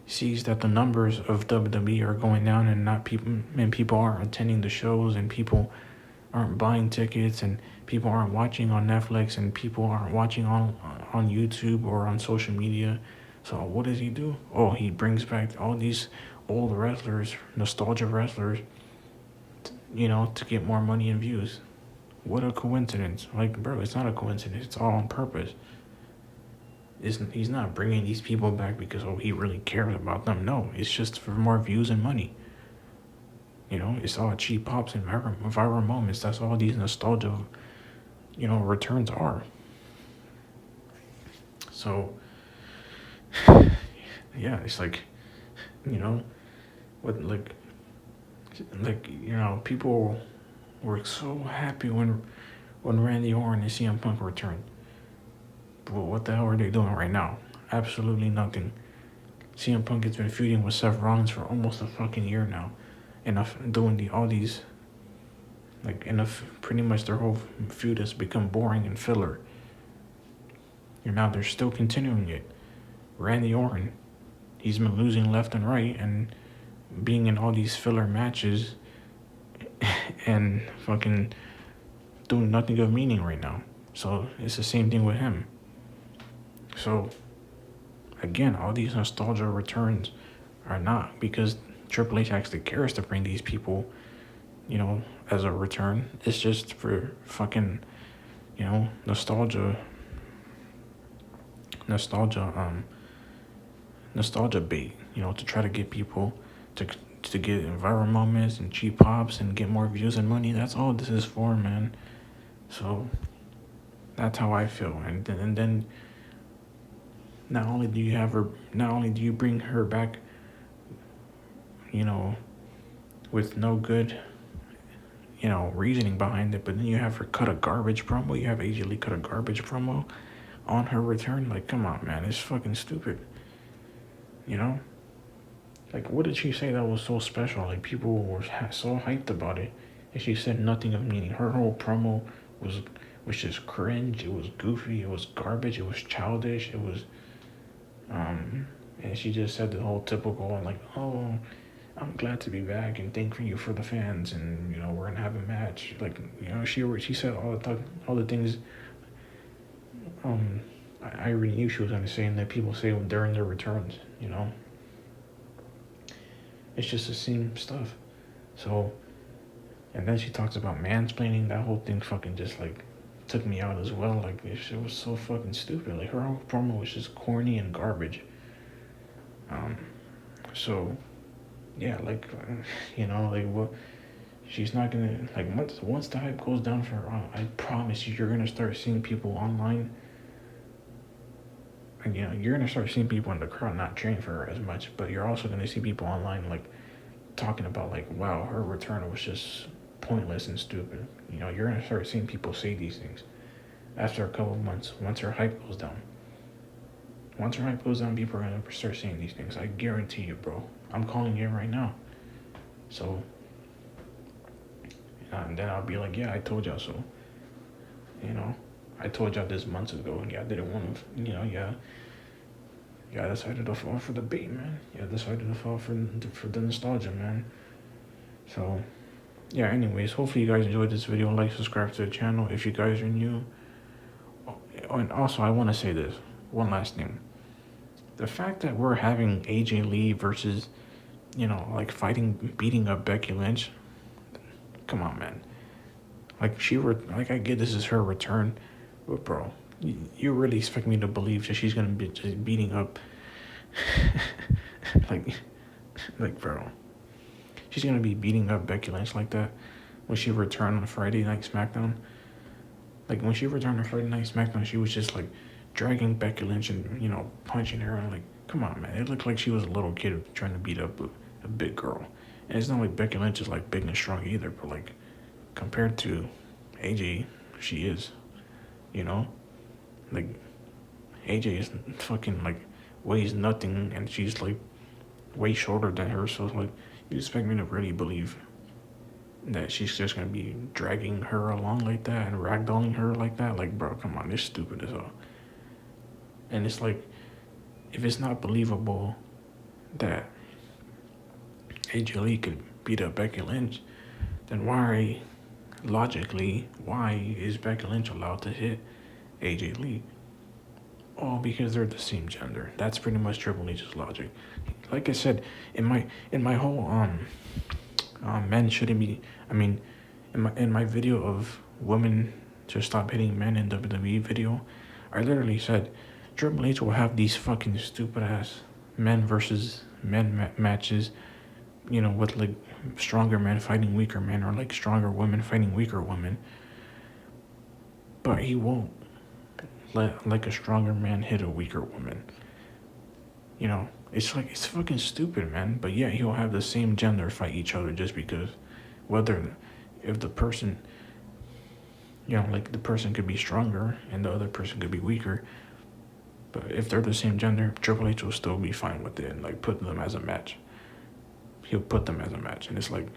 sees that the numbers of WWE are going down and people aren't attending the shows and people aren't buying tickets and people aren't watching on Netflix and people aren't watching on YouTube or on social media. So what does he do? Oh, he brings back all these old wrestlers, nostalgia wrestlers, to get more money and views. What a coincidence. Like, bro, it's not a coincidence. It's all on purpose. He's not bringing these people back because, he really cares about them. No, it's just for more views and money. It's all cheap pops and viral moments. That's all these nostalgia, returns are. So, yeah, it's like, what, people were so happy when Randy Orton and CM Punk returned. But what the hell are they doing right now? Absolutely nothing. CM Punk has been feuding with Seth Rollins for almost a fucking year now. Doing all these, pretty much their whole feud has become boring and filler. And now they're still continuing it. Randy Orton, he's been losing left and right and being in all these filler matches and fucking doing nothing of meaning right now. So it's the same thing with him. So again, all these nostalgia returns are not because Triple H actually cares to bring these people, as a return. It's just for fucking, nostalgia bait, to try to get people to get viral moments and cheap pops and get more views and money. That's all this is for, man. So that's how I feel. And then not only do you bring her back, you know, with no good, reasoning behind it, but then you have her cut a garbage promo. You have AJ Lee cut a garbage promo on her return. Like, come on, man, it's fucking stupid. You know, like, what did she say that was so special? Like, people were so hyped about it, and she said nothing of meaning. Her whole promo was just cringe. It was goofy. It was garbage. It was childish. It was and she just said the whole typical like, oh, I'm glad to be back and thank you for the fans, and we're gonna have a match. Like, she said all the things. Um, I already knew she was gonna say, and that people say during their returns. It's just the same stuff. So, and then she talks about mansplaining. That whole thing fucking just like took me out as well. Like, it was so fucking stupid. Like, her whole promo was just corny and garbage. So yeah, like, like, what, she's not gonna, like, once the hype goes down for her, I promise you, you're gonna start seeing people online, and you're gonna start seeing people in the crowd not cheering for her as much, but you're also gonna see people online like talking about like, wow, her return was just pointless and stupid. You're gonna start seeing people say these things after a couple of months, once her hype goes down. Once her hype goes down, people are gonna start saying these things. I guarantee you, bro. I'm calling it right now. So, and then I'll be like, yeah, I told y'all so. I told y'all this months ago, and y'all didn't want to, y'all decided to fall for the bait, man. Y'all decided to fall for the nostalgia, man. So, yeah, anyways, hopefully you guys enjoyed this video. Like, subscribe to the channel if you guys are new. Oh, and also, I want to say this. One last thing. The fact that we're having AJ Lee versus, like, beating up Becky Lynch, come on, man. Like, I get this is her return, but bro, you really expect me to believe that she's gonna be just beating up, like, bro, she's gonna be beating up Becky Lynch like that when she returned on Friday Night SmackDown? Like, when she returned on Friday Night SmackDown, she was just like dragging Becky Lynch and punching her, and like, come on, man, it looked like she was a little kid trying to beat up a big girl. And it's not like Becky Lynch is like big and strong either, but like, compared to AJ, she is, like, AJ is fucking like weighs nothing, and she's like way shorter than her. So like, you expect me to really believe that she's just gonna be dragging her along like that and ragdolling her like that? Like, bro, come on, it's stupid as hell. And it's like, if it's not believable that AJ Lee could beat up Becky Lynch, then logically, why is Becky Lynch allowed to hit AJ Lee? Oh, because they're the same gender. That's pretty much Triple H's logic. Like I said, in my whole men shouldn't be. I mean, in my video of women to stop hitting men in WWE video, I literally said Triple H will have these fucking stupid ass men versus men matches, with like stronger men fighting weaker men, or like stronger women fighting weaker women. But he won't let like a stronger man hit a weaker woman. It's like, it's fucking stupid, man. But yeah, he'll have the same gender fight each other just because, if the person, like, the person could be stronger and the other person could be weaker. But if they're the same gender, Triple H will still be fine with it and like put them as a match. He'll put them as a match, and it's like,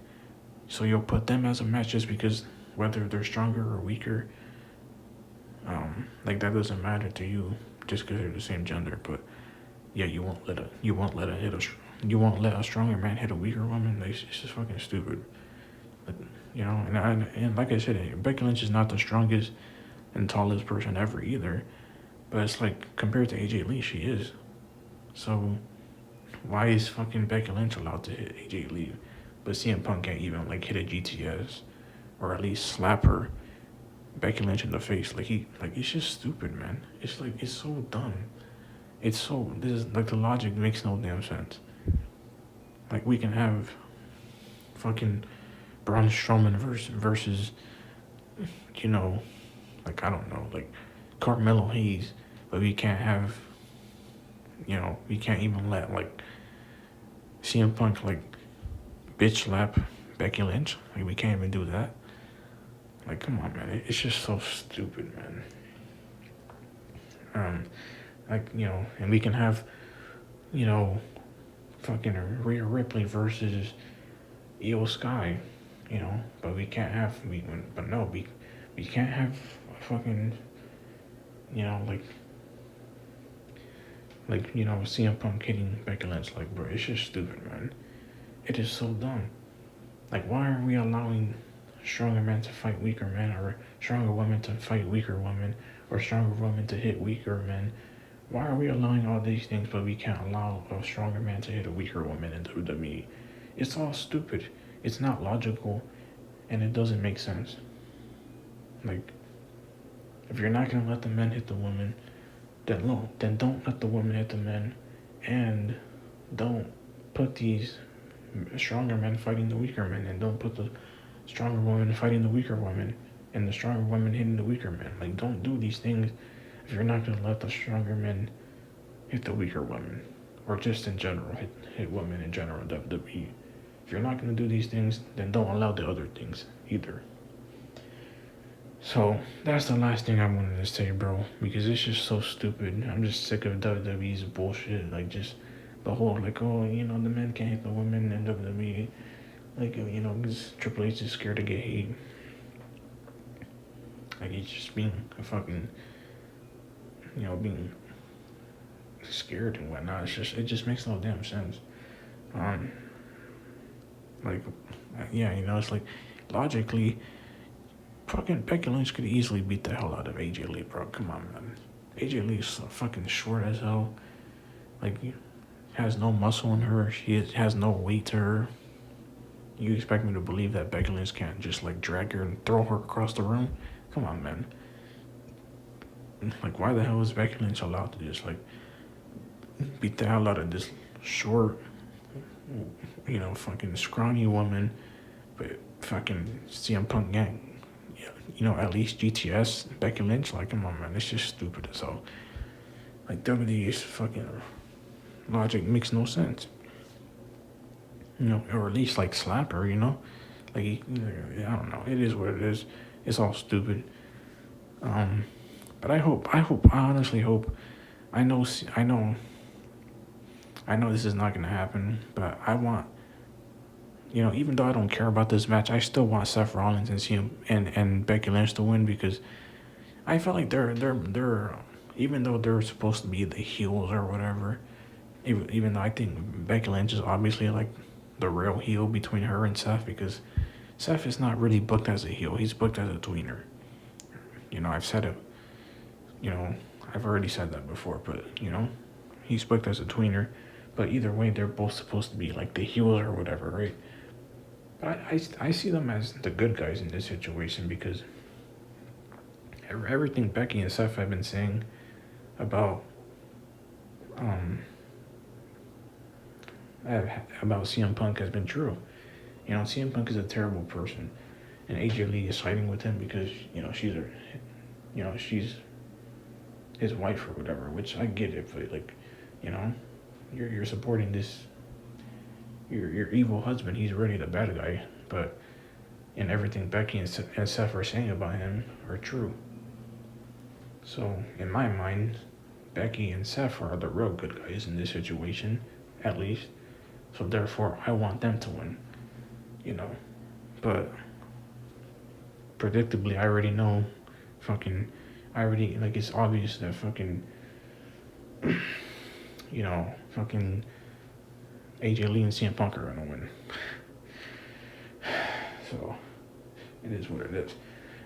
so you'll put them as a match just because whether they're stronger or weaker, like, that doesn't matter to you just because they're the same gender. But yeah, you won't let a stronger man hit a weaker woman. Like, it's just fucking stupid. But, and like I said, Becky Lynch is not the strongest and tallest person ever either. But it's like, compared to AJ Lee, she is. So why is fucking Becky Lynch allowed to hit AJ Lee, but CM Punk can't even like hit a GTS or at least slap Becky Lynch in the face? Like, it's just stupid, man. It's like, it's so dumb. This is like, the logic makes no damn sense. Like, we can have fucking Braun Strowman versus like, I don't know, like Carmelo Hayes, but we can't have we can't even let like CM Punk like bitch slap Becky Lynch. Like we can't even do that. Like come on, man. It's just so stupid, man. Like and we can have you know fucking Rhea Ripley versus Io Sky, but we can't have but no we can't have fucking like CM Punk hitting Becky Lynch. Like bro, it's just stupid, man. It is so dumb. Like why are we allowing stronger men to fight weaker men, or stronger women to fight weaker women, or stronger women to hit weaker men? Why are we allowing all these things, but we can't allow a stronger man to hit a weaker woman in WWE? It's all stupid. It's not logical, and it doesn't make sense. Like, if you're not gonna let the men hit the women, then don't let the women hit the men, and don't put these stronger men fighting the weaker men, and don't put the stronger women fighting the weaker women, and the stronger women hitting the weaker men. Like, don't do these things if you're not gonna let the stronger men hit the weaker women, or just in general hit women in general in WWE. If you're not gonna do these things, then don't allow the other things either. So that's the last thing I wanted to say, bro, because it's just so stupid. I'm just sick of WWE's bullshit. Like, just the whole, like, oh, the men can't hit the women in WWE. Like, because Triple H is scared to get hate. Like, he's just being a fucking, being scared and whatnot. It just makes no damn sense. Like, yeah, it's like, logically, fucking Becky Lynch could easily beat the hell out of AJ Lee, bro. Come on, man. AJ Lee is so fucking short as hell. Like, has no muscle in her. She has no weight to her. You expect me to believe that Becky Lynch can't just, like, drag her and throw her across the room? Come on, man. Like, why the hell is Becky Lynch allowed to just, like, beat the hell out of this short, fucking scrawny woman, but fucking CM Punk gang? At least GTS, Becky Lynch, like, come on, man, it's just stupid as hell. Like, WWE's fucking logic makes no sense. Or at least, like, slap her, Like, I don't know, it is what it is. It's all stupid. But I honestly hope, I know this is not going to happen, but I want, even though I don't care about this match, I still want Seth Rollins and Becky Lynch to win, because I feel like they're even though they're supposed to be the heels or whatever, even though I think Becky Lynch is obviously like the real heel between her and Seth, because Seth is not really booked as a heel. He's booked as a tweener. I've said it. I've already said that before, but he's booked as a tweener. But either way, they're both supposed to be like the heels or whatever, right? But I see them as the good guys in this situation, because everything Becky and Seth have been saying about CM Punk has been true. CM Punk is a terrible person, and AJ Lee is siding with him because she's his wife or whatever. Which I get it, but like, you're supporting this. Your evil husband. He's really the bad guy, but and everything Becky and Seth are saying about him are true. So in my mind, Becky and Seth are the real good guys in this situation, at least. So therefore, I want them to win. But predictably, I already know, like, it's obvious that fucking AJ Lee and CM Punk are gonna win. So it is what it is.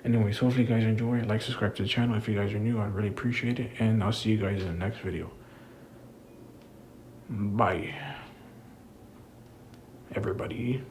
Anyways, hopefully you guys enjoy. Like, subscribe to the channel if you guys are new. I'd really appreciate it. And I'll see you guys in the next video. Bye, everybody.